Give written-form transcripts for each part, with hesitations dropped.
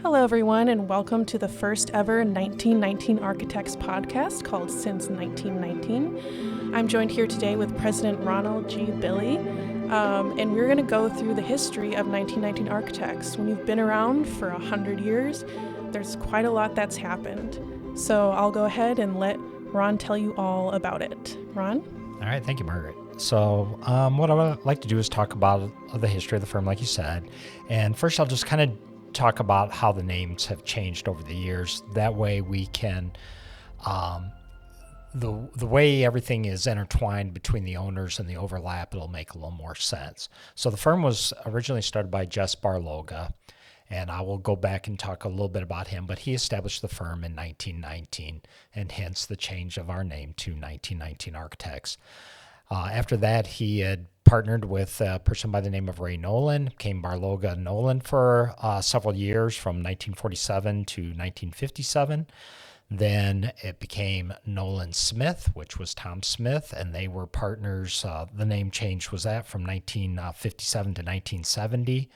Hello, everyone, and welcome to the first ever 1919 Architects podcast called Since 1919. I'm joined here today with President Ronald G. Billy, and we're going to go through the history of 1919 architects. When you've been around for 100 years, there's quite a lot that's happened. So I'll go ahead and let Ron tell you all about it. Ron? All right, thank you, Margaret. So what I would like to do is talk about the history of the firm, like you said. And first, I'll just kind of talk about how the names have changed over the years. That way we can, the way everything is intertwined between the owners and the overlap, it'll make a little more sense. So the firm was originally started by Jess Barloga, and I will go back and talk a little bit about him, but he established the firm in 1919, and hence the change of our name to 1919 Architects. After that, he had partnered with a person by the name of Ray Nolan, became Barloga Nolan for several years from 1947 to 1957. Then it became Nolan Smith, which was Tom Smith, and they were partners. The name change was that from 1957 to 1970.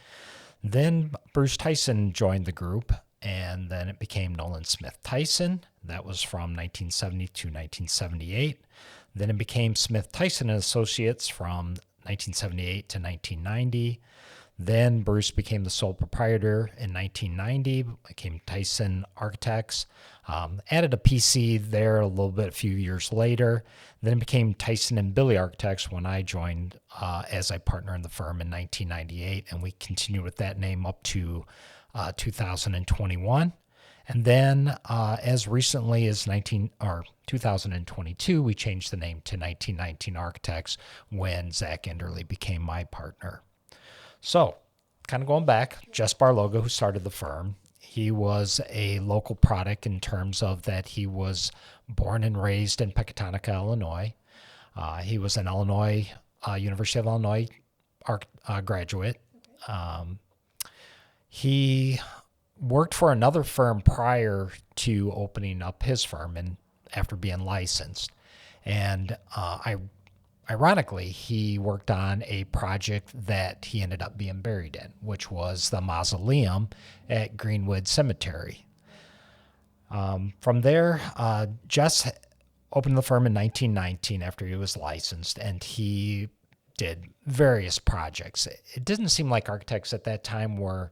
Then Bruce Tyson joined the group, and then it became Nolan Smith Tyson. That was from 1970 to 1978. Then it became Smith Tyson and Associates from 1978 to 1990. Then Bruce became the sole proprietor in 1990, became Tyson Architects, added a PC there a little bit a few years later. Then it became Tyson and Billy Architects when I joined as a partner in the firm in 1998, and we continued with that name up to 2021. And then as recently as 2022, we changed the name to 1919 Architects when Zach Enderle became my partner. So, kind of going back, Jess Barloga, who started the firm, he was a local product in terms of that he was born and raised in Pecatonica, Illinois. He was an University of Illinois graduate. He worked for another firm prior to opening up his firm and after being licensed. And ironically, he worked on a project that he ended up being buried in, which was the mausoleum at Greenwood Cemetery. From there, Jess opened the firm in 1919 after he was licensed, and he did various projects. It didn't seem like architects at that time were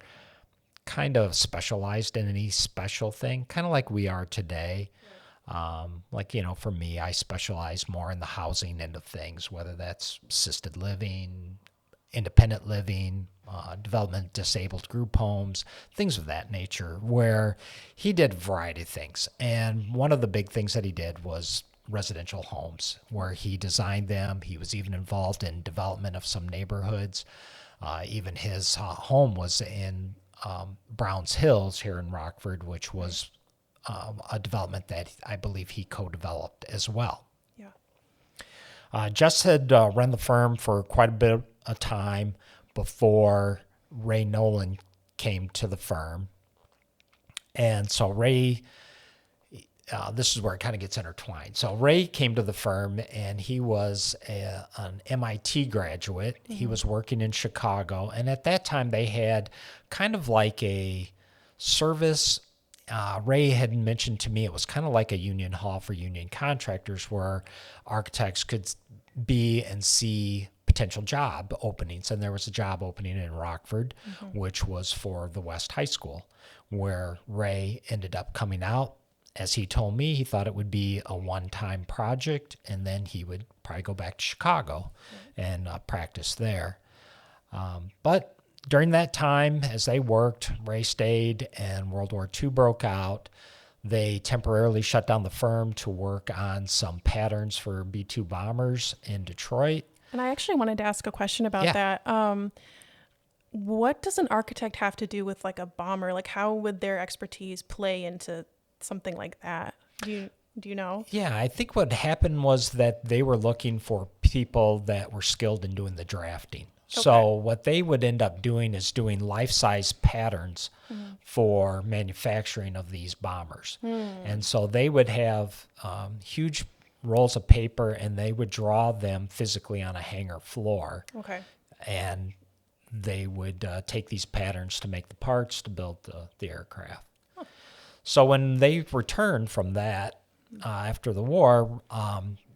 kind of specialized in any special thing, kind of like we are today. For me, I specialize more in the housing end of things, whether that's assisted living, independent living, development disabled group homes, things of that nature, where he did a variety of things. And one of the big things that he did was residential homes, where he designed them. He was even involved in development of some neighborhoods. Even his home was in Browns Hills here in Rockford, which was a development that I believe he co-developed as well. Yeah. Jess had run the firm for quite a bit of time before Ray Nolan came to the firm. And so Ray, this is where it kind of gets intertwined. So Ray came to the firm, and he was an MIT graduate. Mm-hmm. He was working in Chicago, and at that time they had kind of like a service. Ray had mentioned to me it was kind of like a union hall for union contractors, where architects could be and see potential job openings. And there was a job opening in Rockford, mm-hmm. which was for the West High School, where Ray ended up coming out. As he told me, he thought it would be a one-time project, and then he would probably go back to Chicago and practice there. But during that time, as they worked, Ray stayed, and World War II broke out. They temporarily shut down the firm to work on some patterns for B-2 bombers in Detroit. And I actually wanted to ask a question about that. What does an architect have to do with like a bomber? Like, how would their expertise play into something like that? Do you know? Yeah, I think what happened was that they were looking for people that were skilled in doing the drafting. Okay. So what they would end up doing is doing life-size patterns for manufacturing of these bombers. And so they would have huge rolls of paper, and they would draw them physically on a hangar floor. Okay. And they would take these patterns to make the parts to build the aircraft. So when they returned from that after the war,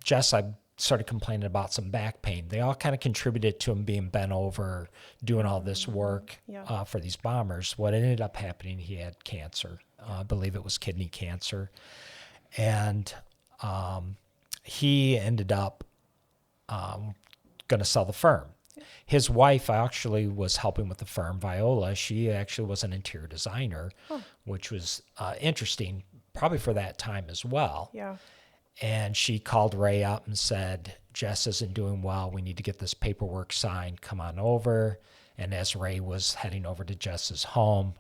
Jess, I started complaining about some back pain. They all kind of contributed to him being bent over, doing all this work for these bombers. What ended up happening, he had cancer. I believe it was kidney cancer. And he ended up going to sell the firm. His wife actually was helping with the firm, Viola. She actually was an interior designer, which was interesting, probably for that time as well. Yeah. And she called Ray up and said, Jess isn't doing well. We need to get this paperwork signed. Come on over. And as Ray was heading over to Jess's home,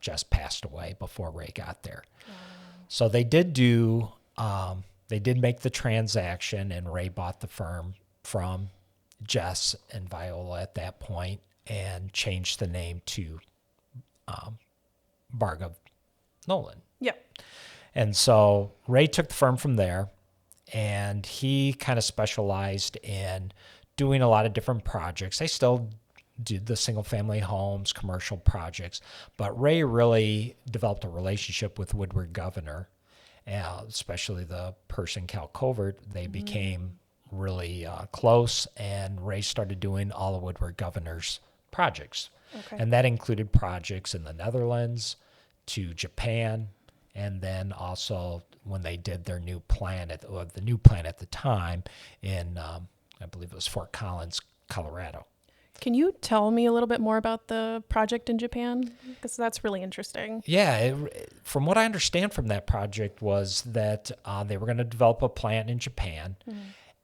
Jess passed away before Ray got there. So they did make the transaction, and Ray bought the firm from Jess and Viola at that point and changed the name to Barga Nolan. Yep. And so Ray took the firm from there, and he kind of specialized in doing a lot of different projects. They still did the single-family homes, commercial projects, but Ray really developed a relationship with Woodward Governor, especially the person, Cal Covert. They became really close, and Ray started doing all of Woodward Governor's projects. Okay. And that included projects in the Netherlands to Japan, and then also when they did their new plant the new plant at the time in, I believe it was Fort Collins, Colorado. Can you tell me a little bit more about the project in Japan? Because that's really interesting. Yeah, from what I understand from that project was that they were going to develop a plant in Japan,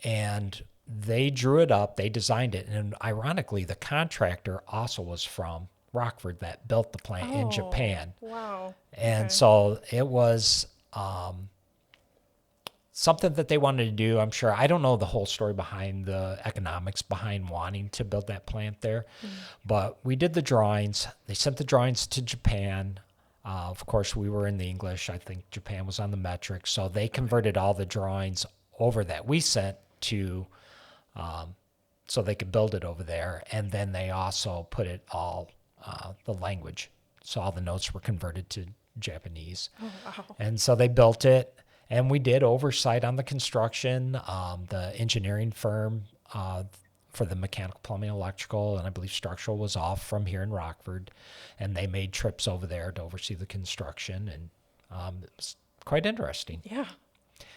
and they drew it up, they designed it, and ironically, the contractor also was from Rockford that built the plant in Japan. Wow. And so it was something that they wanted to do, I'm sure. I don't know the whole story behind the economics behind wanting to build that plant there, but we did the drawings. They sent the drawings to Japan. Of course, we were in the English. I think Japan was on the metric. So they converted all the drawings over that we sent to, so they could build it over there. And then they also put it all, the language. So all the notes were converted to Japanese. Oh, wow. And so they built it. And we did oversight on the construction. The engineering firm for the mechanical, plumbing, electrical, and I believe structural was off from here in Rockford. And they made trips over there to oversee the construction. And it was quite interesting. Yeah.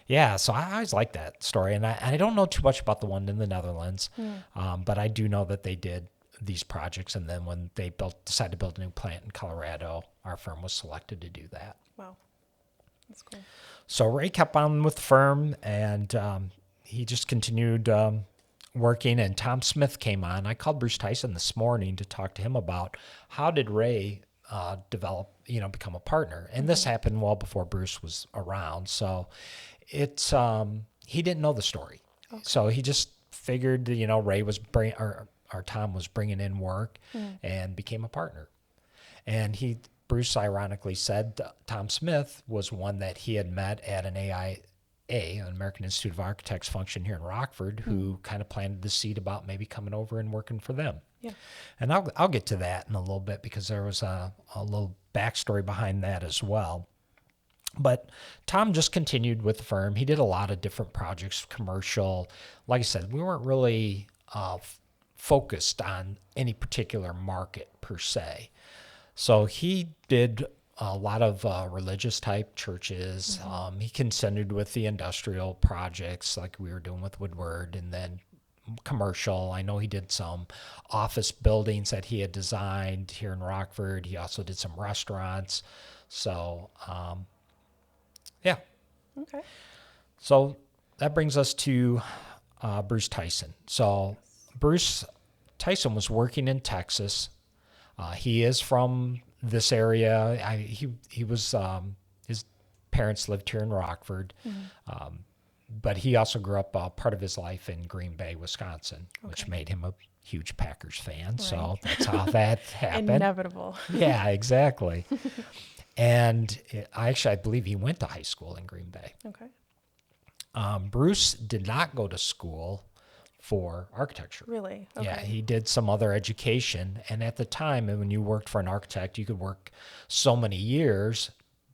Yeah, so I always like that story. And I don't know too much about the one in the Netherlands, but I do know that they did these projects. And then when they decided to build a new plant in Colorado, our firm was selected to do that. Wow. That's cool. So Ray kept on with the firm, and he just continued working, and Tom Smith came on. I called Bruce Tyson this morning to talk to him about how did Ray become a partner. And this happened well before Bruce was around. So it's he didn't know the story. Okay. So he just figured, Ray was Tom was bringing in work and became a partner. And Bruce ironically said Tom Smith was one that he had met at an AIA, an American Institute of Architects function here in Rockford, who kind of planted the seed about maybe coming over and working for them. Yeah. And I'll get to that in a little bit because there was a little backstory behind that as well. But Tom just continued with the firm. He did a lot of different projects, commercial. Like I said, we weren't really focused on any particular market per se. So he did a lot of religious type churches. He continued with the industrial projects like we were doing with Woodward, and then commercial. I know he did some office buildings that he had designed here in Rockford. He also did some restaurants. So, yeah. Okay. So that brings us to Bruce Tyson. So Bruce Tyson was working in Texas. He is from this area. He was his parents lived here in Rockford, but he also grew up part of his life in Green Bay, Wisconsin, which made him a huge Packers fan. Right. So that's how that happened. Inevitable. Yeah, exactly. And I believe he went to high school in Green Bay. Okay. Bruce did not go to school for architecture. Really? Okay. Yeah, he did some other education. And at the time, when you worked for an architect, you could work so many years,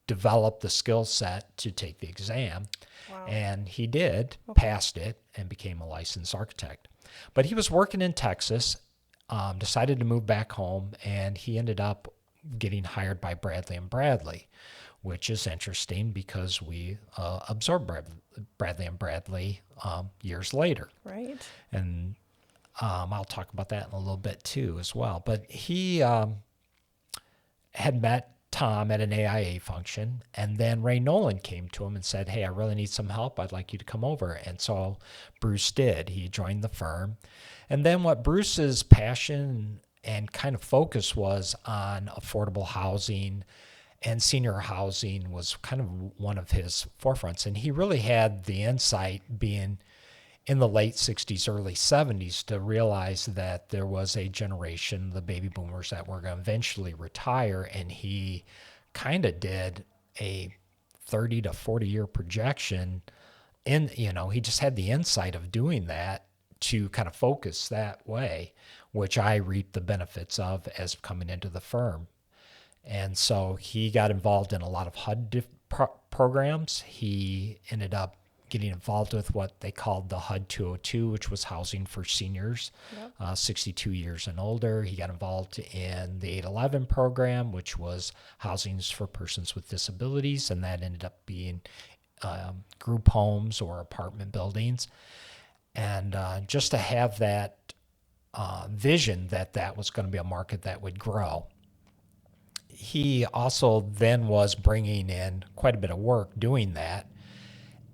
develop the skill set to take the exam. Wow. And he did, passed it, and became a licensed architect. But he was working in Texas, decided to move back home, and he ended up getting hired by Bradley and Bradley, which is interesting because we absorbed Bradley and Bradley years later. Right. And I'll talk about that in a little bit too as well. But he had met Tom at an AIA function, and then Ray Nolan came to him and said, "Hey, I really need some help. I'd like you to come over." And so Bruce did. He joined the firm. And then what Bruce's passion and kind of focus was on affordable housing, and senior housing was kind of one of his forefronts. And he really had the insight, being in the late 60s, early 70s, to realize that there was a generation, the baby boomers, that were going to eventually retire. And he kind of did a 30 to 40 year projection. And, he just had the insight of doing that to kind of focus that way, which I reaped the benefits of as coming into the firm. And so he got involved in a lot of HUD programs. He ended up getting involved with what they called the HUD 202, which was housing for seniors, 62 years and older. He got involved in the 811 program, which was housings for persons with disabilities, and that ended up being group homes or apartment buildings. And just to have that vision that was going to be a market that would grow. He also then was bringing in quite a bit of work doing that,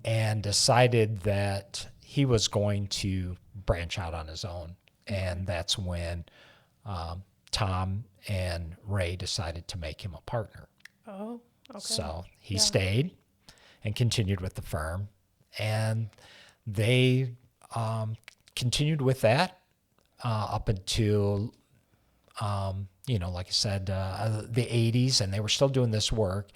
and decided that he was going to branch out on his own. And that's when Tom and Ray decided to make him a partner. Oh, okay. So he stayed and continued with the firm, and they continued with that up until, like I said, the 80s, and they were still doing this work.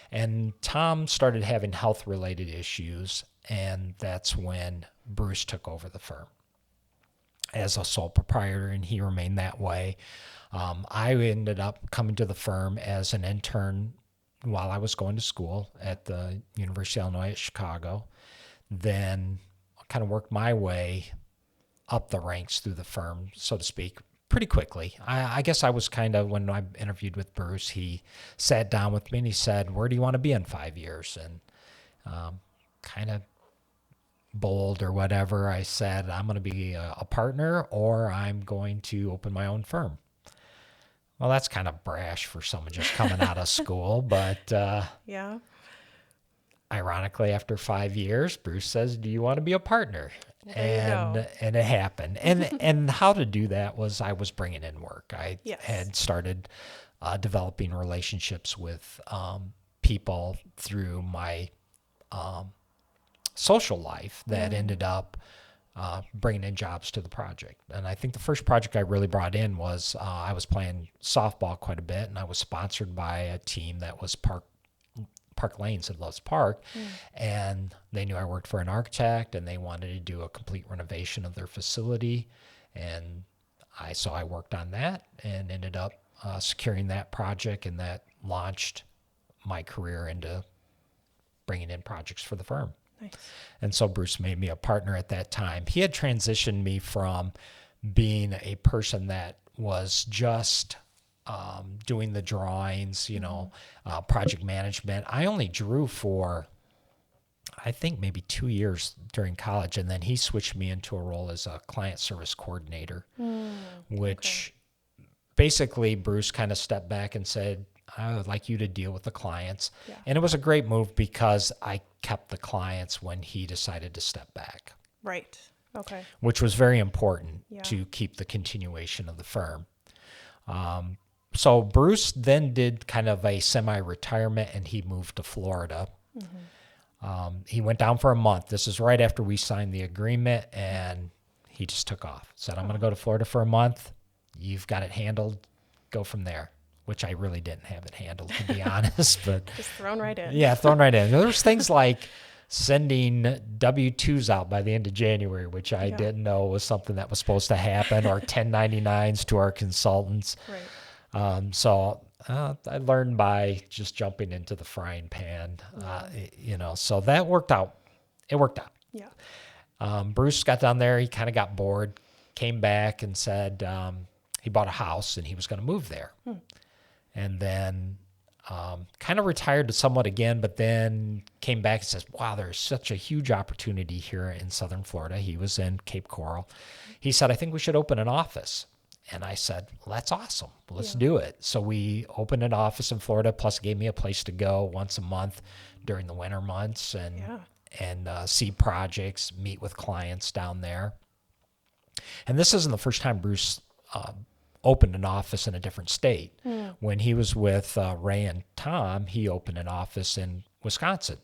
And Tom started having health-related issues, and that's when Bruce took over the firm as a sole proprietor, and he remained that way. I ended up coming to the firm as an intern while I was going to school at the University of Illinois at Chicago. Then I kind of worked my way up the ranks through the firm, so to speak, pretty quickly. I guess I was kind of, when I interviewed with Bruce, he sat down with me and he said, "Where do you want to be in 5 years?" And kind of bold or whatever, I said, "I'm going to be a partner, or I'm going to open my own firm." Well, that's kind of brash for someone just coming out of school, but yeah. Ironically, after 5 years, Bruce says, "Do you want to be a partner?" And it happened. And how to do that was, I was bringing in work. I had started developing relationships with people through my social life that ended up bringing in jobs to the project. And I think the first project I really brought in was I was playing softball quite a bit, and I was sponsored by a team that was Park Lanes at Loves Park, and they knew I worked for an architect, and they wanted to do a complete renovation of their facility, and so I worked on that and ended up securing that project, and that launched my career into bringing in projects for the firm. Nice. And so Bruce made me a partner at that time. He had transitioned me from being a person that was just doing the drawings, project management. I only drew for, I think, maybe 2 years during college, and then he switched me into a role as a client service coordinator, which basically Bruce kind of stepped back and said, "I would like you to deal with the clients." Yeah. And it was a great move because I kept the clients when he decided to step back. Right. Okay. Which was very important to keep the continuation of the firm. So Bruce then did kind of a semi-retirement, and he moved to Florida. He went down for a month. This is right after we signed the agreement, and he just took off. Said, "I'm going to go to Florida for a month. You've got it handled. Go from there." Which I really didn't have it handled, to be honest. But just thrown right in. Yeah, thrown right in. There's things like sending W-2s out by the end of January, which I didn't know was something that was supposed to happen, or 1099s to our consultants. Right. So I learned by just jumping into the frying pan, so that worked out. It worked out. Yeah. Bruce got down there. He kind of got bored, came back and said he bought a house and he was going to move there. And then kind of retired somewhat again, but then came back and says, wow, there's such a huge opportunity here in Southern Florida. He was in Cape Coral. He said, I think we should open an office. And I said, well, that's awesome. Let's do it. So we opened an office in Florida, plus gave me a place to go once a month during the winter months and see projects, meet with clients down there. And this isn't the first time Bruce opened an office in a different state. When he was with Ray and Tom, he opened an office in Wisconsin.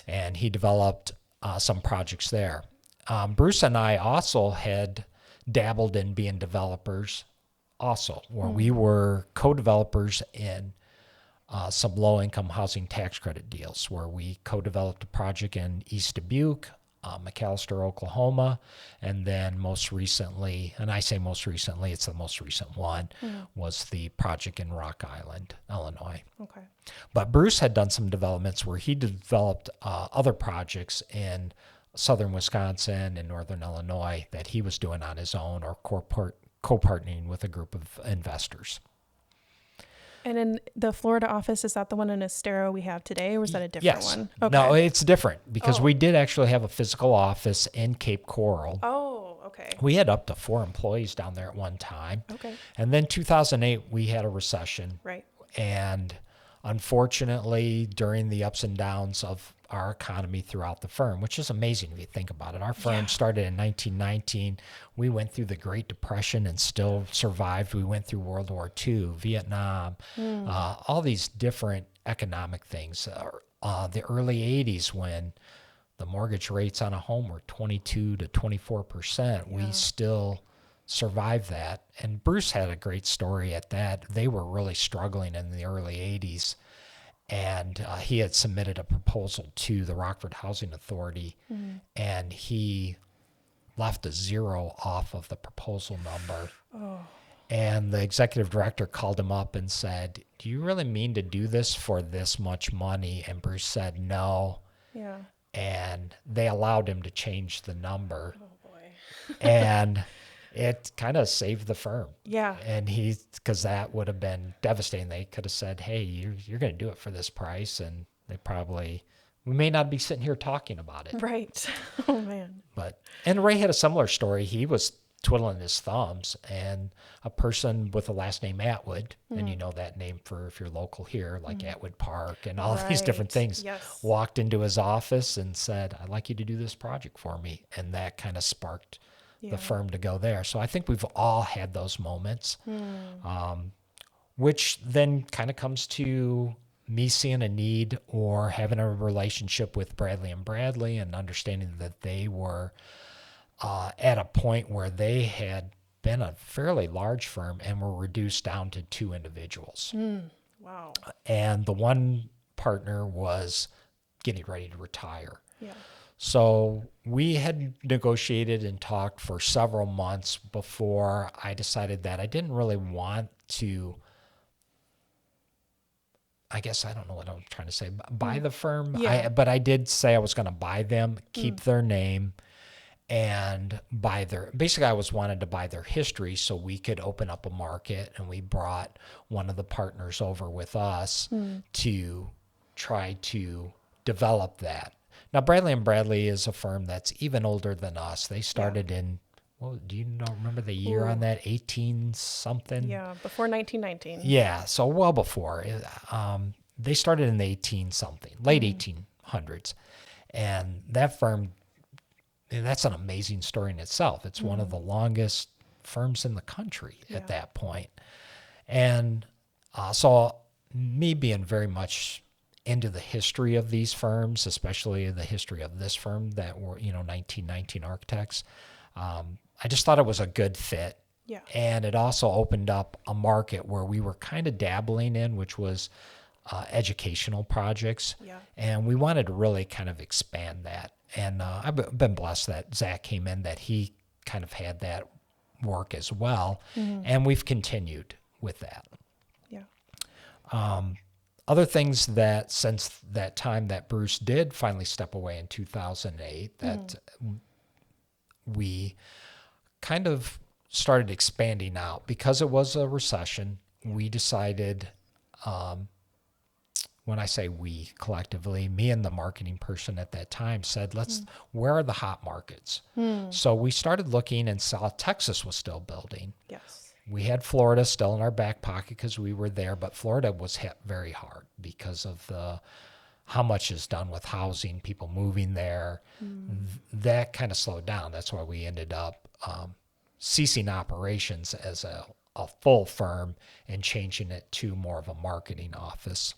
And he developed some projects there. Bruce and I also had dabbled in being developers also, where we were co-developers in some low-income housing tax credit deals, where we co-developed a project in East Dubuque, McAlester, Oklahoma, and then most recently, and I say most recently, it's the most recent one, was the project in Rock Island, Illinois. Okay. But Bruce had done some developments where he developed other projects in southern Wisconsin and northern Illinois that he was doing on his own or co-partnering with a group of investors. And in the Florida office, is that the one in Estero we have today, or is that a different one? Okay. No, it's different because we did actually have a physical office in Cape Coral. Oh, okay. We had up to 4 employees down there at one time. Okay. And then 2008, we had a recession. Right. And unfortunately, during the ups and downs of our economy throughout the firm, which is amazing if you think about it. Our firm started in 1919. We went through the Great Depression and still survived. We went through World War II, Vietnam, all these different economic things. The early 80s, when the mortgage rates on a home were 22 to 24%, we still survived that. And Bruce had a great story at that. They were really struggling in the early 80s. And he had submitted a proposal to the Rockford Housing Authority, and he left a 0 off of the proposal number. And the executive director called him up and said, do you really mean to do this for this much money? And Bruce said, no. Yeah. And they allowed him to change the number. Oh, boy. And it kind of saved the firm. Yeah. And because that would have been devastating. They could have said, hey, you're going to do it for this price. And we may not be sitting here talking about it. Right. Oh, man. And Ray had a similar story. He was twiddling his thumbs, and a person with the last name Atwood, and you know that name for if you're local here, like Atwood Park and all these different things, walked into his office and said, I'd like you to do this project for me. And that kind of sparked the firm to go there. So I think we've all had those moments, which then kind of comes to me seeing a need or having a relationship with Bradley and Bradley and understanding that they were at a point where they had been a fairly large firm and were reduced down to 2 individuals. Wow. And the one partner was getting ready to retire. Yeah. So we had negotiated and talked for several months before I decided that I didn't really want to, I guess I don't know what I'm trying to say, buy the firm. Yeah. But I did say I was going to buy them, keep their name, and basically I wanted to buy their history so we could open up a market. And we brought one of the partners over with us to try to develop that. Now, Bradley and Bradley is a firm that's even older than us. They started in, well, do you remember the year on that? 18 something? Yeah, before 1919. Yeah, so well before. They started in the 18 something, late 1800s. And that firm, that's an amazing story in itself. It's one of the longest firms in the country at that point. And so me being very much into the history of these firms, especially the history of this firm that were, 1919 Architects. I just thought it was a good fit. Yeah. And it also opened up a market where we were kind of dabbling in, which was educational projects. Yeah. And we wanted to really kind of expand that. And I've been blessed that Zach came in, that he kind of had that work as well. And we've continued with that. Yeah. Other things that since that time that Bruce did finally step away in 2008, that we kind of started expanding out because it was a recession. We decided, when I say we collectively, me and the marketing person at that time said, where are the hot markets? So we started looking and saw Texas was still building. Yes. We had Florida still in our back pocket because we were there, but Florida was hit very hard because of how much is done with housing, people moving there. That kind of slowed down. That's why we ended up ceasing operations as a full firm and changing it to more of a marketing office.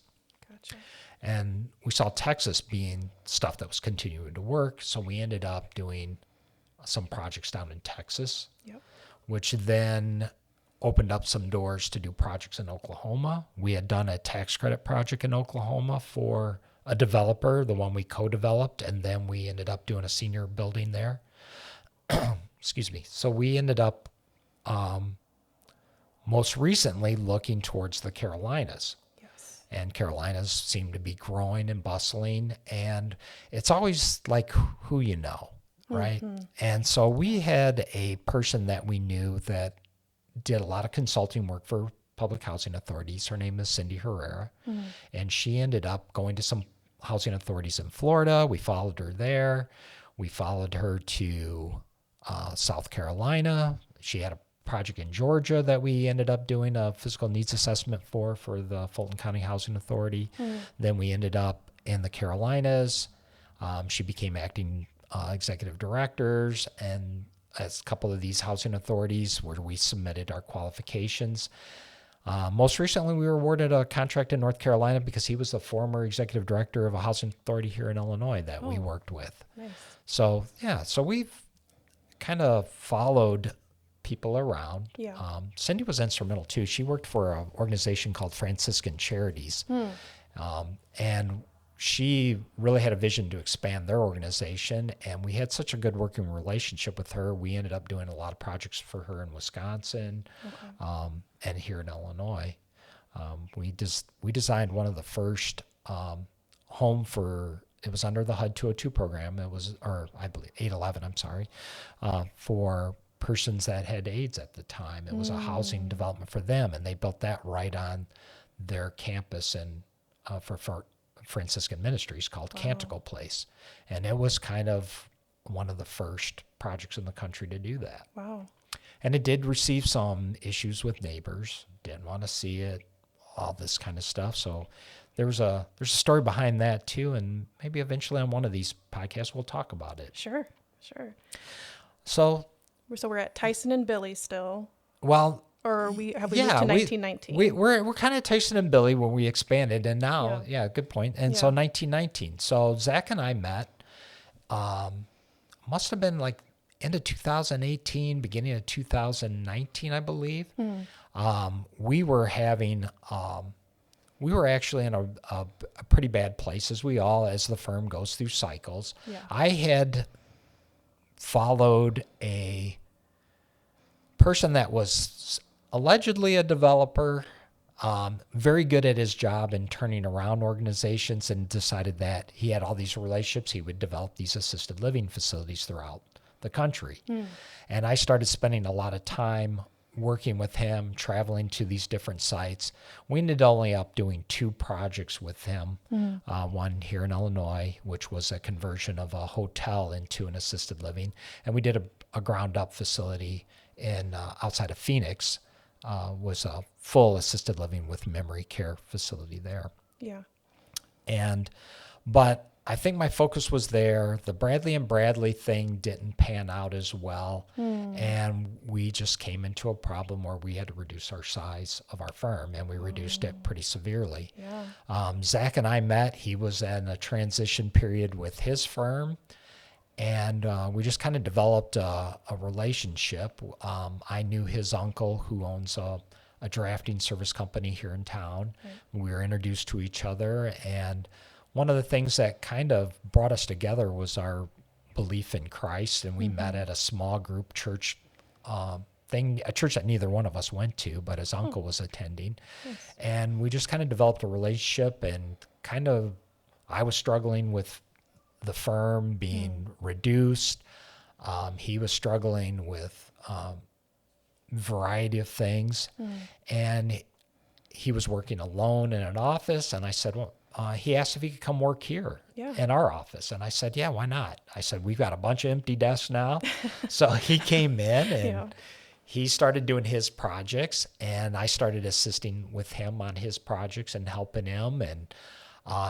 Gotcha. And we saw Texas being stuff that was continuing to work, so we ended up doing some projects down in Texas, which then opened up some doors to do projects in Oklahoma. We had done a tax credit project in Oklahoma for a developer, the one we co-developed, and then we ended up doing a senior building there. Excuse me. So we ended up most recently looking towards the Carolinas. Yes. And Carolinas seem to be growing and bustling, and it's always like who you know, right? And so we had a person that we knew that did a lot of consulting work for public housing authorities. Her name is Cindy Herrera, and she ended up going to some housing authorities in Florida. We followed her there. We followed her to South Carolina. She had a project in Georgia that we ended up doing a physical needs assessment for the Fulton County Housing Authority. Then we ended up in the Carolinas. She became acting executive directors, and as a couple of these housing authorities where we submitted our qualifications. Most recently, we were awarded a contract in North Carolina because he was the former executive director of a housing authority here in Illinois that we worked with. Nice. So we've kind of followed people around. Yeah. Cindy was instrumental too. She worked for an organization called Franciscan Charities. And she really had a vision to expand their organization, and we had such a good working relationship with her. We ended up doing a lot of projects for her in Wisconsin, and here in Illinois. We designed one of the first home for, it was under the HUD 202 program. It was, or I believe 811, I'm sorry, for persons that had AIDS at the time. It was a housing development for them, and they built that right on their campus and for Franciscan Ministries called Canticle Place. And it was kind of one of the first projects in the country to do that. Wow. And it did receive some issues with neighbors, didn't want to see it, all this kind of stuff. So there's a story behind that too, and maybe eventually on one of these podcasts we'll talk about it. Sure. So we're at Tyson and Billy still. Well, or have we moved to 1919? We're kind of Tyson and Billy when we expanded, and now, good point. And so 1919. So Zach and I met, must have been like end of 2018, beginning of 2019, I believe. We were actually in a pretty bad place, as the firm goes through cycles. Yeah. I had followed a person that was allegedly a developer, very good at his job in turning around organizations, and decided that he had all these relationships. He would develop these assisted living facilities throughout the country. And I started spending a lot of time working with him, traveling to these different sites. We ended only up doing 2 projects with him. One here in Illinois, which was a conversion of a hotel into an assisted living. And we did a ground-up facility in outside of Phoenix, was a full assisted living with memory care facility there. Yeah. But I think my focus was there. The Bradley and Bradley thing didn't pan out as well. And we just came into a problem where we had to reduce our size of our firm, and we reduced it pretty severely. Yeah. Zach and I met. He was in a transition period with his firm, and we just kind of developed a relationship. I knew his uncle, who owns a a drafting service company here in town. Right. We were introduced to each other, and one of the things that kind of brought us together was our belief in Christ, and we met at a small group church thing, a church that neither one of us went to, but his uncle was attending. Nice. And we just kind of developed a relationship, and kind of, I was struggling with the firm being reduced. He was struggling with variety of things, and he was working alone in an office. And I said, well, he asked if he could come work here in our office. And I said, yeah, why not? I said, we've got a bunch of empty desks now. So he came in, and he started doing his projects, and I started assisting with him on his projects and helping him. And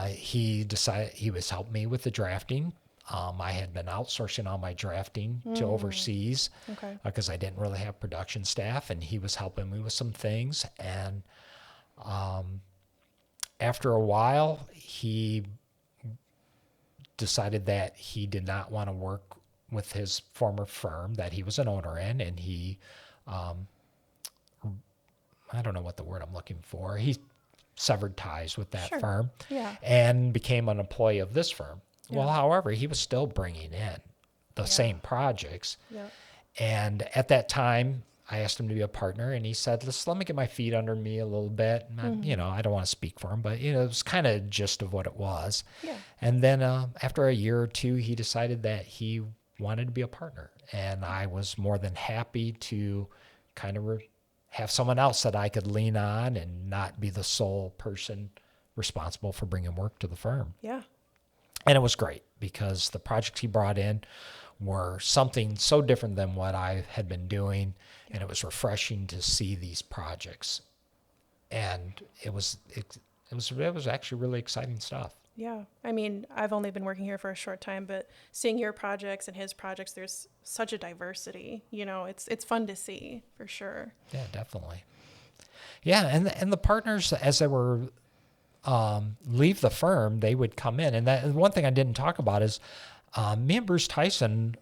he decided he was helping me with the drafting. I had been outsourcing all my drafting to overseas because I didn't really have production staff, and he was helping me with some things. And after a while, he decided that he did not want to work with his former firm that he was an owner in, and he, I don't know what the word I'm looking for. He severed ties with that firm and became an employee of this firm. Well, however, he was still bringing in the same projects. And at that time, I asked him to be a partner, and he said, let me get my feet under me a little bit. And I don't want to speak for him, but, it was kind of gist of what it was. And then after a year or two, he decided that he wanted to be a partner. And I was more than happy to kind of have someone else that I could lean on and not be the sole person responsible for bringing work to the firm. And it was great because the projects he brought in were something so different than what I had been doing, and it was refreshing to see these projects. And it was actually really exciting stuff. Yeah. I mean, I've only been working here for a short time, but seeing your projects and his projects, there's such a diversity. It's fun to see for sure. Yeah, definitely. Yeah, and the partners, as they were leave the firm, they would come in. And one thing I didn't talk about is me and Bruce Tyson,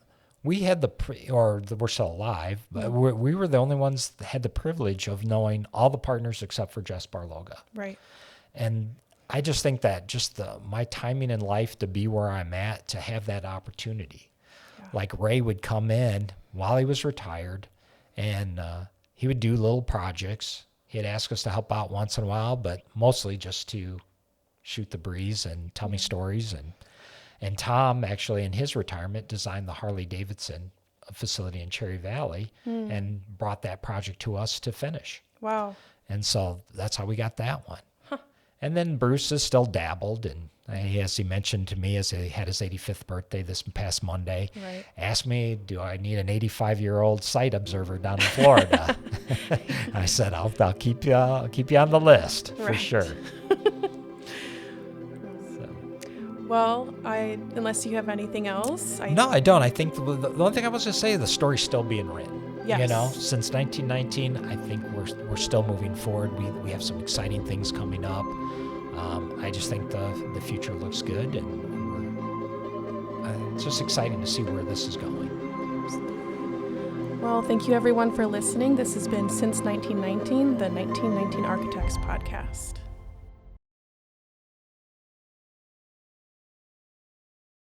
we had we're still alive, but we were the only ones that had the privilege of knowing all the partners except for Jess Barloga. Right. And I just think that just my timing in life to be where I'm at, to have that opportunity. Like Ray would come in while he was retired, and he would do little projects. He'd ask us to help out once in a while, but mostly just to shoot the breeze and tell me stories. And Tom, actually, in his retirement, designed the Harley-Davidson facility in Cherry Valley and brought that project to us to finish. Wow. And so that's how we got that one. And then Bruce has still dabbled, and as he mentioned to me as he had his 85th birthday this past Monday, asked me, do I need an 85-year-old site observer down in Florida? I said, I'll keep you on the list for sure. Well, unless you have anything else. No, I don't. I think the only thing I was going to say, the story's still being written. Yes. Since 1919, I think we're still moving forward. We have some exciting things coming up. I just think the future looks good, and it's just exciting to see where this is going. Well, thank you everyone for listening. This has been Since 1919, the 1919 Architects Podcast.